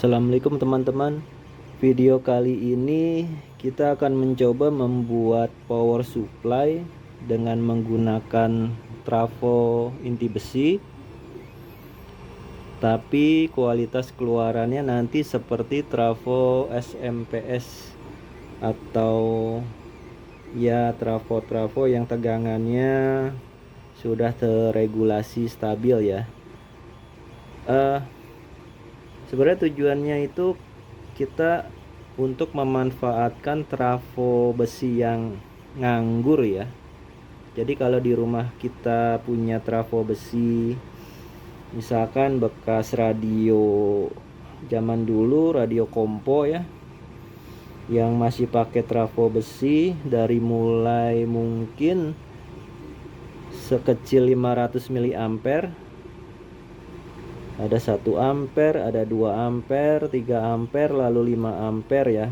Assalamualaikum teman-teman. Video kali ini kita akan mencoba membuat power supply dengan menggunakan trafo inti besi, tapi kualitas keluarannya nanti seperti trafo SMPS atau ya trafo-trafo yang tegangannya sudah terregulasi stabil ya. Sebenarnya tujuannya itu kita untuk memanfaatkan trafo besi yang nganggur ya. Jadi kalau di rumah kita punya trafo besi, misalkan bekas radio zaman dulu, radio kompo ya, yang masih pakai trafo besi dari mulai mungkin sekecil 500 mA, ada 1 ampere, ada 2 ampere, 3 ampere, lalu 5 ampere ya.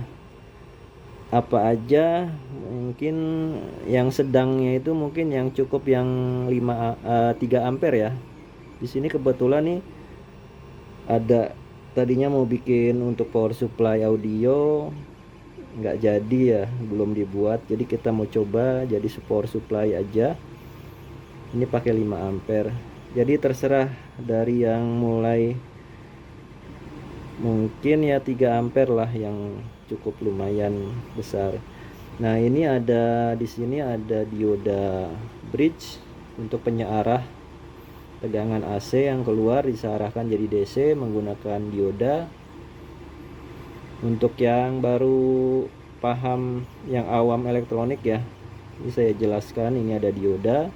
Apa aja, mungkin yang sedangnya itu mungkin yang cukup yang 3 ampere ya. Di sini kebetulan nih ada, tadinya mau bikin untuk power supply audio, nggak jadi ya, belum dibuat. Jadi kita mau coba jadi power supply aja. Ini pakai 5 ampere. Jadi terserah dari yang mulai mungkin ya 3 ampere lah yang cukup lumayan besar. Nah, ini ada di sini ada dioda bridge untuk penyearah tegangan AC yang keluar disearahkan jadi DC menggunakan dioda. Untuk yang baru paham, yang awam elektronik ya, ini saya jelaskan, ini ada dioda.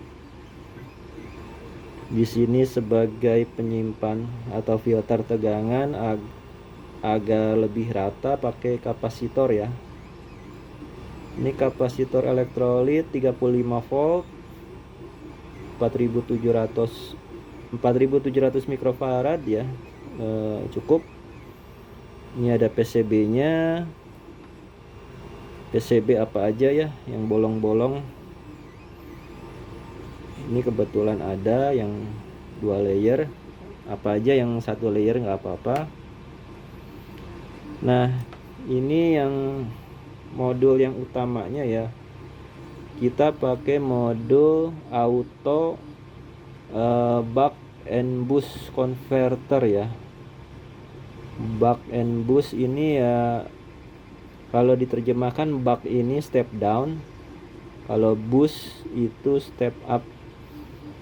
Di sini sebagai penyimpan atau filter tegangan agar lebih rata pakai kapasitor ya. Ini kapasitor elektrolit 35 volt 4700 mikrofarad ya, cukup. Ini ada PCB nya, PCB apa aja ya yang bolong-bolong. Ini kebetulan ada yang 2 layer, apa aja yang 1 layer nggak apa-apa. Nah, ini yang modul yang utamanya ya, kita pakai modul auto buck and boost converter ya. Buck and boost ini ya, kalau diterjemahkan buck ini step down, kalau boost itu step up,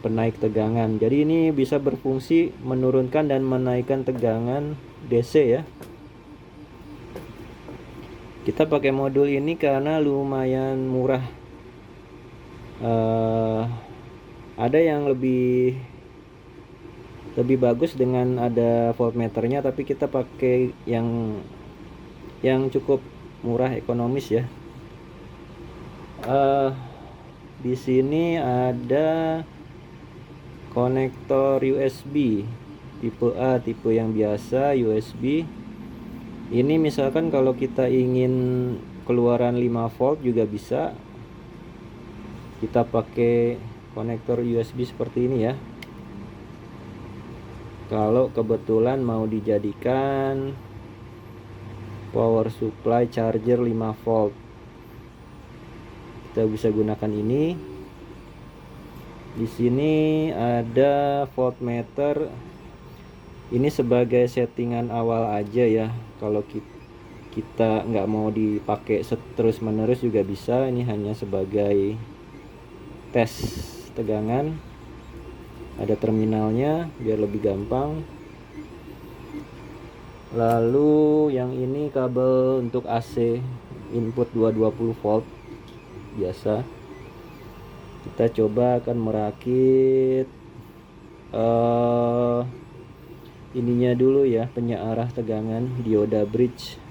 penaik tegangan. Jadi ini bisa berfungsi menurunkan dan menaikkan tegangan DC ya. Kita pakai modul ini karena lumayan murah. Ada yang lebih bagus dengan ada voltmeternya, tapi kita pakai yang cukup murah, ekonomis ya. Di sini ada konektor USB tipe A, tipe yang biasa USB. Ini misalkan kalau kita ingin keluaran 5 volt juga bisa, kita pakai konektor USB seperti ini ya. Kalau kebetulan mau dijadikan power supply charger 5 volt, kita bisa gunakan ini. Di sini ada voltmeter. Ini sebagai settingan awal aja ya. Kalau kita nggak mau dipakai terus menerus juga bisa. Ini hanya sebagai tes tegangan. Ada terminalnya biar lebih gampang. Lalu yang ini kabel untuk AC input 220 volt biasa. Kita coba akan merakit ininya dulu ya, penyearah tegangan dioda bridge.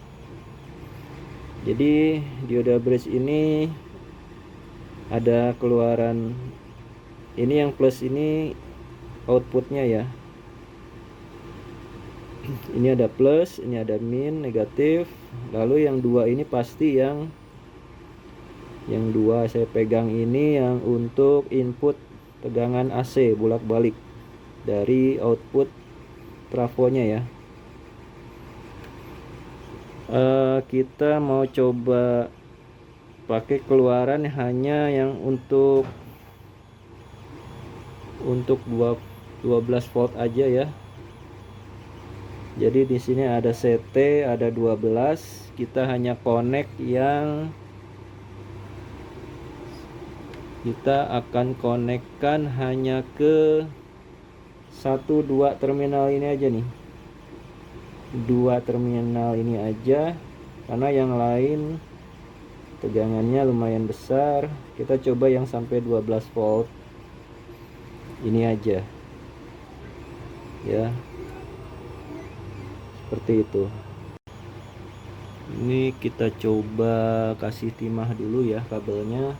Jadi dioda bridge ini ada keluaran, ini yang plus ini outputnya ya. Ini ada plus, ini ada min, negatif. Lalu yang 2 ini pasti yang 2 saya pegang ini yang untuk input tegangan AC bolak-balik dari output trafonya ya. Kita mau coba pakai keluaran hanya yang untuk 12 volt aja ya. Jadi di sini ada CT, ada 12. Kita hanya connect yang kita akan konekkan hanya ke 1-2 terminal ini aja nih. 2 terminal ini aja, karena yang lain tegangannya lumayan besar. Kita coba yang sampai 12 volt ini aja ya, seperti itu. Ini kita coba kasih timah dulu ya kabelnya.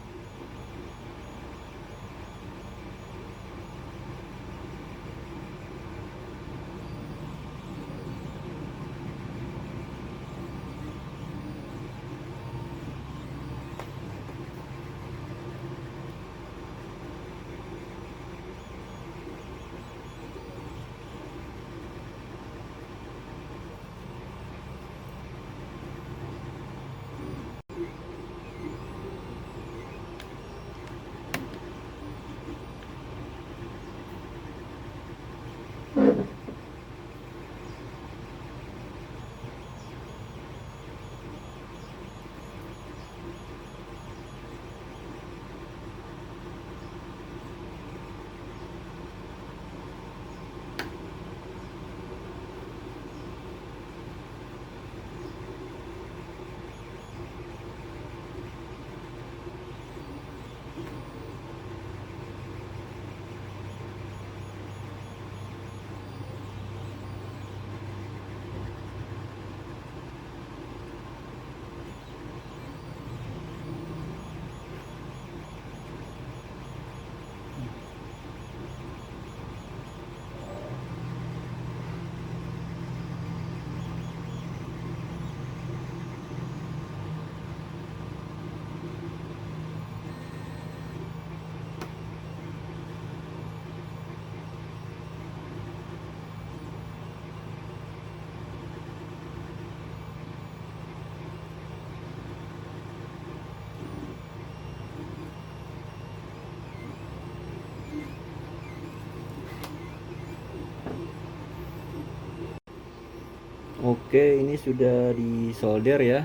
Oke, ini sudah disolder ya.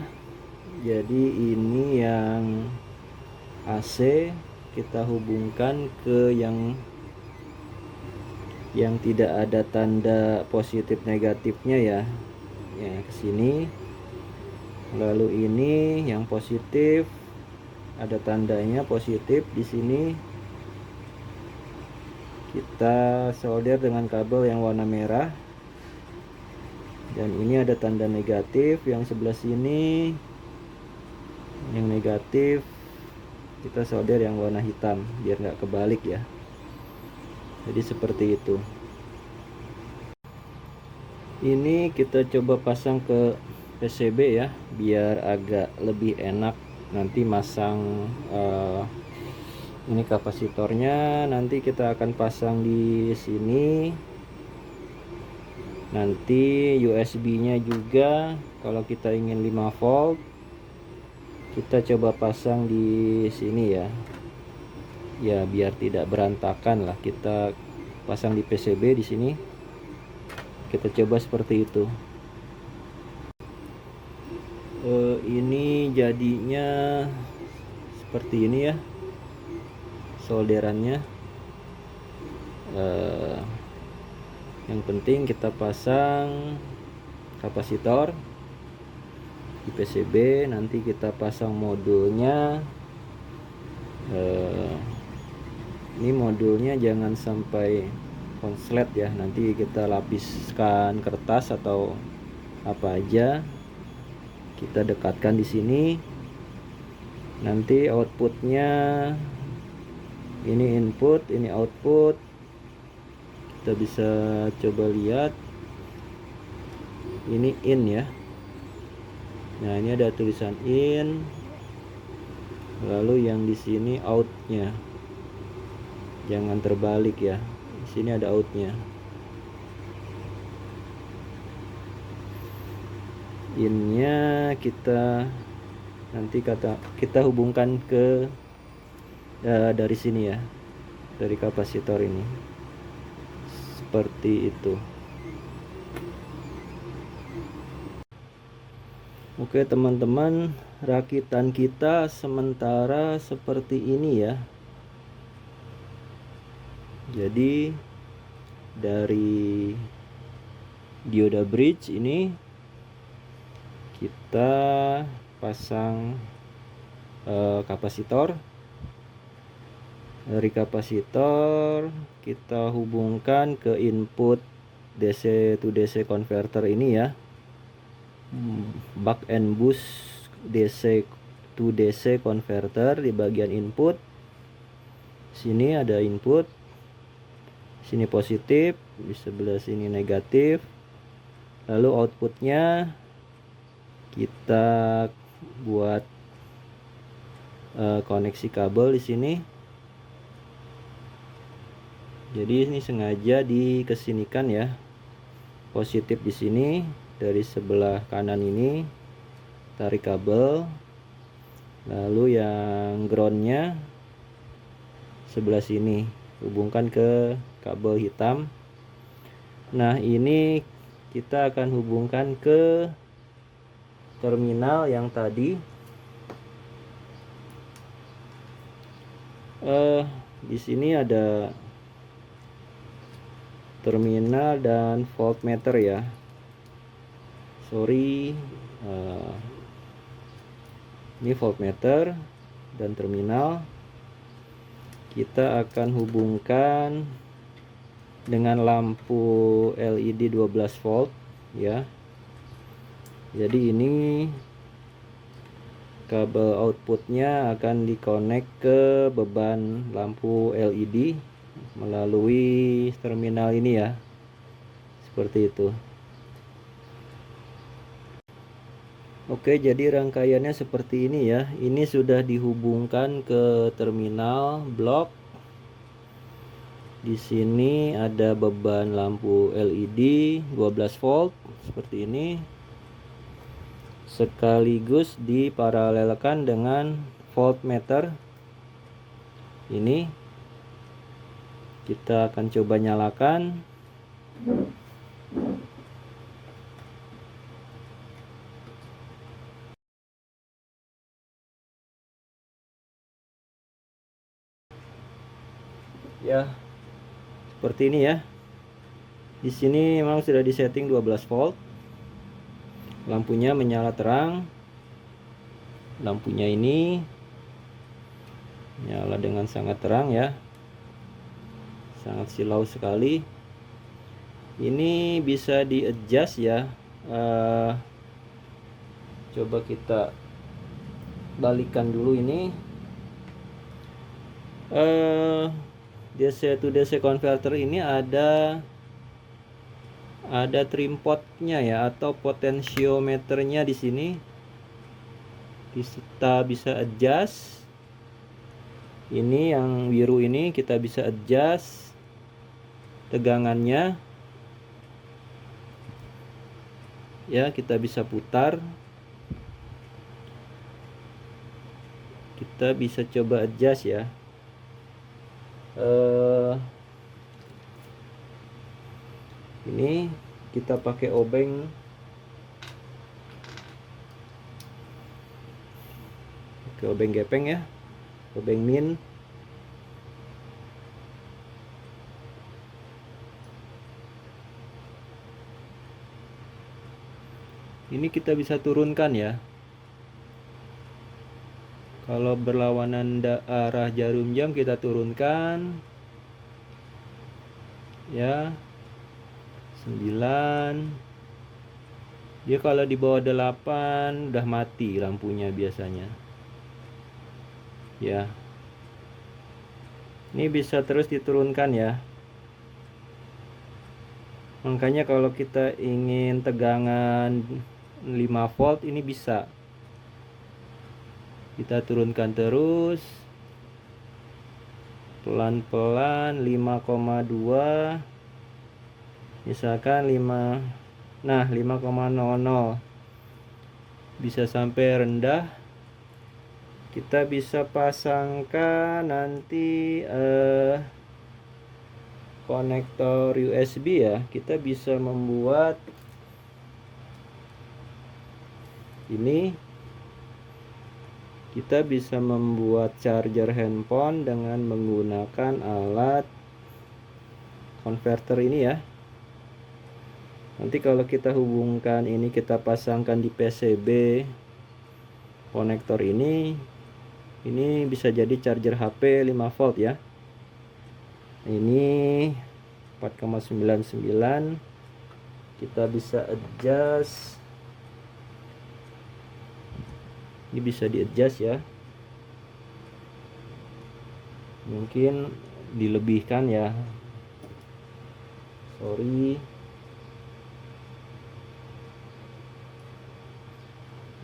Jadi ini yang AC kita hubungkan ke yang tidak ada tanda positif negatifnya ya. Ya, ke sini. Lalu ini yang positif ada tandanya positif di sini. Kita solder dengan kabel yang warna merah. Dan ini ada tanda negatif yang sebelah sini, yang negatif kita solder yang warna hitam biar nggak kebalik ya. Jadi seperti itu. Ini kita coba pasang ke PCB ya, biar agak lebih enak nanti masang ini kapasitornya. Nanti kita akan pasang di sini. Nanti USB-nya juga kalau kita ingin 5 volt kita coba pasang di sini ya. Ya biar tidak berantakan lah, kita pasang di PCB di sini. Kita coba seperti itu. Ini jadinya seperti ini ya solderannya. Yang penting kita pasang kapasitor di PCB. Nanti kita pasang modulnya. Ini modulnya jangan sampai konslet ya, nanti kita lapiskan kertas atau apa aja, kita dekatkan di sini. Nanti outputnya ini input, ini output. Kita bisa coba lihat, ini in ya. Nah ini ada tulisan in, lalu yang di sini outnya, jangan terbalik ya. Di sini ada outnya. innya kita nanti kita hubungkan ke dari sini ya, dari kapasitor ini, seperti itu. Oke teman-teman, rakitan kita sementara seperti ini ya. Jadi dari dioda bridge ini kita pasang kapasitor. Dari kapasitor kita hubungkan ke input DC to DC converter ini ya, buck and boost DC to DC converter. Di bagian input sini ada input, sini positif, di sebelah sini negatif. Lalu outputnya kita buat koneksi kabel di sini. Jadi ini sengaja dikesinikan ya, positif di sini. Dari sebelah kanan ini tarik kabel, lalu yang groundnya sebelah sini hubungkan ke kabel hitam. Nah ini kita akan hubungkan ke terminal yang tadi. Di sini ada terminal dan voltmeter ya. Ini voltmeter dan terminal. Kita akan hubungkan dengan lampu LED 12 volt ya. Jadi ini kabel outputnya akan dikonek ke beban lampu LED melalui terminal ini ya, seperti itu. Oke, jadi rangkaiannya seperti ini ya. Ini sudah dihubungkan ke terminal blok. Di sini ada beban lampu LED 12 volt seperti ini, sekaligus diparalelkan dengan voltmeter. Ini kita akan coba nyalakan. Ya, seperti ini ya. Di sini memang sudah disetting 12 volt. Lampunya menyala terang. Lampunya ini nyala dengan sangat terang ya. Sangat silau sekali. Ini bisa di adjust ya. Coba kita balikan dulu ini. DC to DC converter ini ada trim potnya ya, atau potentiometernya di sini. Kita bisa adjust. Ini yang biru ini kita bisa adjust tegangannya ya, kita bisa putar. Kita bisa coba adjust ya. Ini kita pakai obeng. Pakai obeng gepeng ya, obeng min. Ini kita bisa turunkan ya. Kalau berlawanan arah jarum jam kita turunkan ya, 9. Dia kalau di bawah 8 udah mati lampunya biasanya ya. Ini bisa terus diturunkan ya. Makanya kalau kita ingin tegangan 5 volt ini bisa kita turunkan terus pelan-pelan 5,2, misalkan 5, nah 5,00. bisa sampai rendah. Kita bisa pasangkan nanti konektor USB ya. Kita bisa membuat ini, kita bisa membuat charger handphone dengan menggunakan alat konverter ini ya. Nanti kalau kita hubungkan ini, kita pasangkan di PCB konektor ini bisa jadi charger HP 5 volt ya. Ini 4,99. Kita bisa adjust. Ini bisa di adjust ya. Mungkin dilebihkan ya. Sorry.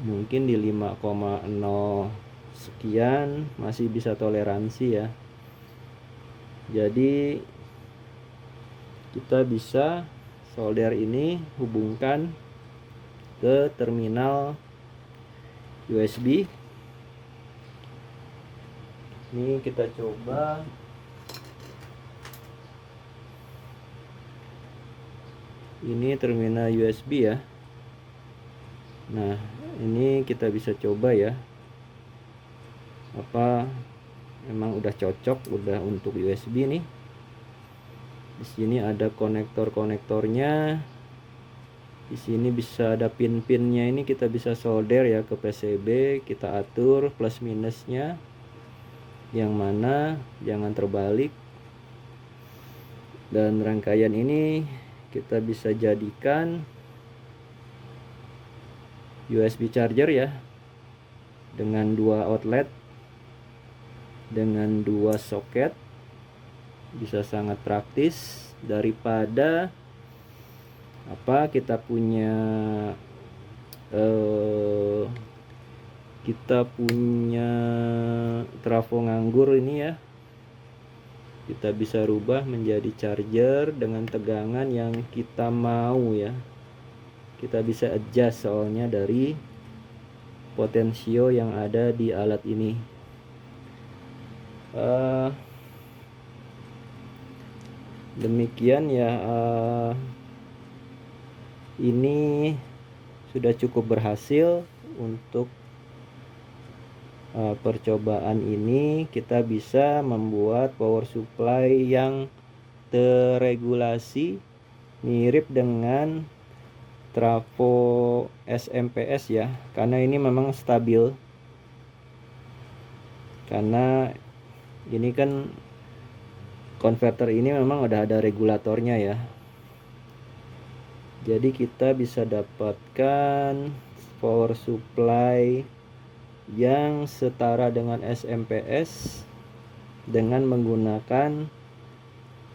Mungkin di 5,0 sekian masih bisa toleransi ya. Jadi kita bisa solder ini hubungkan ke terminal USB. Ini kita coba. Ini terminal USB ya. Nah, ini kita bisa coba ya. Apa memang udah cocok, udah untuk USB nih. Di sini ada konektornya. Di sini bisa ada pin-pinnya, ini kita bisa solder ya ke PCB. Kita atur plus minusnya yang mana, jangan terbalik. Dan rangkaian ini kita bisa jadikan USB charger ya, dengan 2 outlet, dengan 2 soket. Bisa sangat praktis daripada kita punya trafo nganggur ini ya. Kita bisa rubah menjadi charger dengan tegangan yang kita mau ya. Kita bisa adjust soalnya dari potensio yang ada di alat ini. Demikian ya, ini sudah cukup berhasil untuk percobaan ini. Kita bisa membuat power supply yang terregulasi, mirip dengan trafo SMPS ya, karena ini memang stabil. Karena ini kan konverter ini memang udah ada regulatornya ya. Jadi kita bisa dapatkan power supply yang setara dengan SMPS dengan menggunakan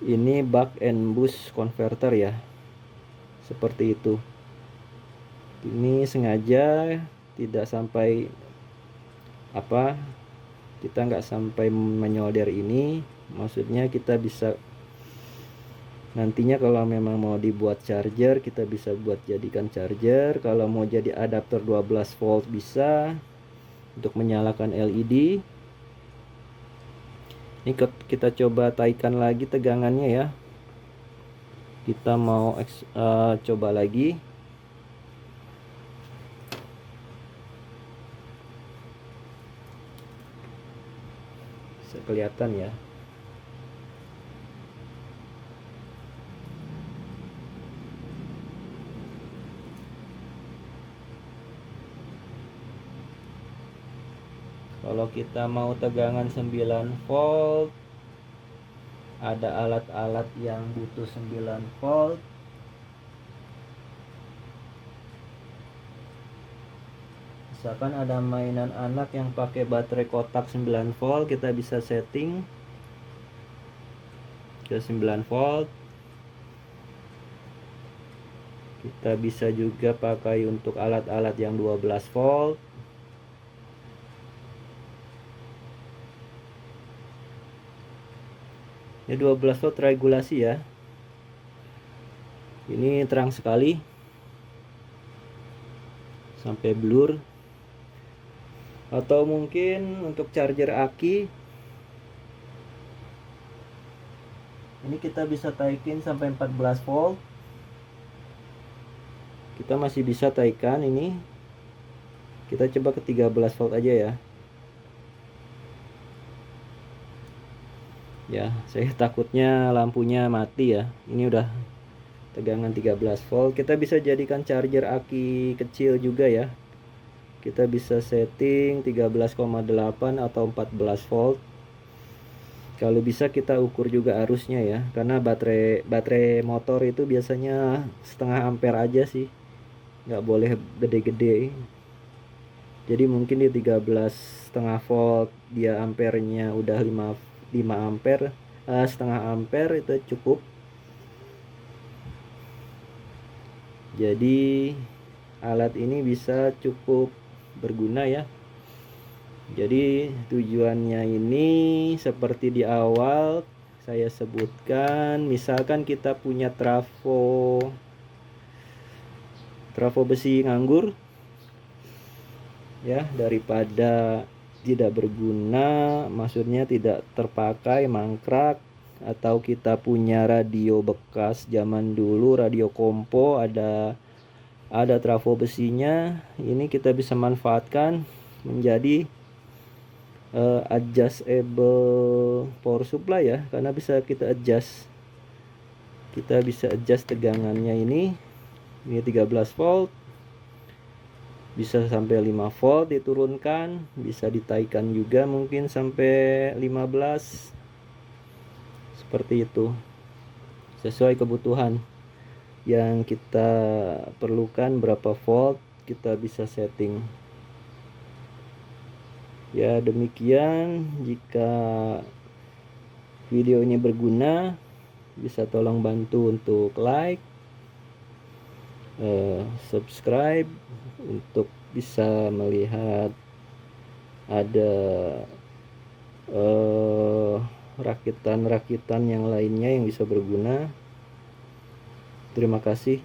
ini buck and boost converter ya. Seperti itu. Ini sengaja tidak sampai kita nggak sampai menyolder ini. Maksudnya kita bisa nantinya kalau memang mau dibuat charger, kita bisa buat jadikan charger. Kalau mau jadi adapter 12 volt bisa untuk menyalakan LED. Ini kita coba taikan lagi tegangannya ya. Kita mau coba lagi. Bisa kelihatan ya. Kalau kita mau tegangan 9 volt, ada alat-alat yang butuh 9 volt. Misalkan ada mainan anak yang pakai baterai kotak 9 volt, kita bisa setting ke 9 volt. Kita bisa juga pakai untuk alat-alat yang 12 volt. Ini 12 volt regulasi ya. Ini terang sekali. sampai blur. Atau mungkin untuk charger aki ini kita bisa taikin sampai 14 volt. Kita masih bisa taikan ini. Kita coba ke 13 volt aja ya. Ya, saya takutnya lampunya mati ya. Ini udah tegangan 13 volt. Kita bisa jadikan charger aki kecil juga ya. Kita bisa setting 13,8 atau 14 volt. Kalau bisa kita ukur juga arusnya ya, karena baterai motor itu biasanya setengah ampere aja sih, nggak boleh gede-gede. Jadi mungkin di 13,5 volt dia ampernya udah 5 ampere, setengah ampere itu cukup. Jadi alat ini bisa cukup berguna ya. Jadi tujuannya ini seperti di awal saya sebutkan, misalkan kita punya trafo besi nganggur ya, daripada tidak berguna, maksudnya tidak terpakai, mangkrak, atau kita punya radio bekas zaman dulu, radio kompo, ada trafo besinya, ini kita bisa manfaatkan menjadi adjustable power supply ya, karena bisa kita bisa adjust tegangannya ini 13 volt, bisa sampai 5 volt diturunkan, bisa ditaikan juga mungkin sampai 15, seperti itu, sesuai kebutuhan yang kita perlukan, berapa volt kita bisa setting. Ya demikian, jika video ini berguna bisa tolong bantu untuk like, subscribe untuk bisa melihat ada rakitan-rakitan yang lainnya yang bisa berguna. Terima kasih.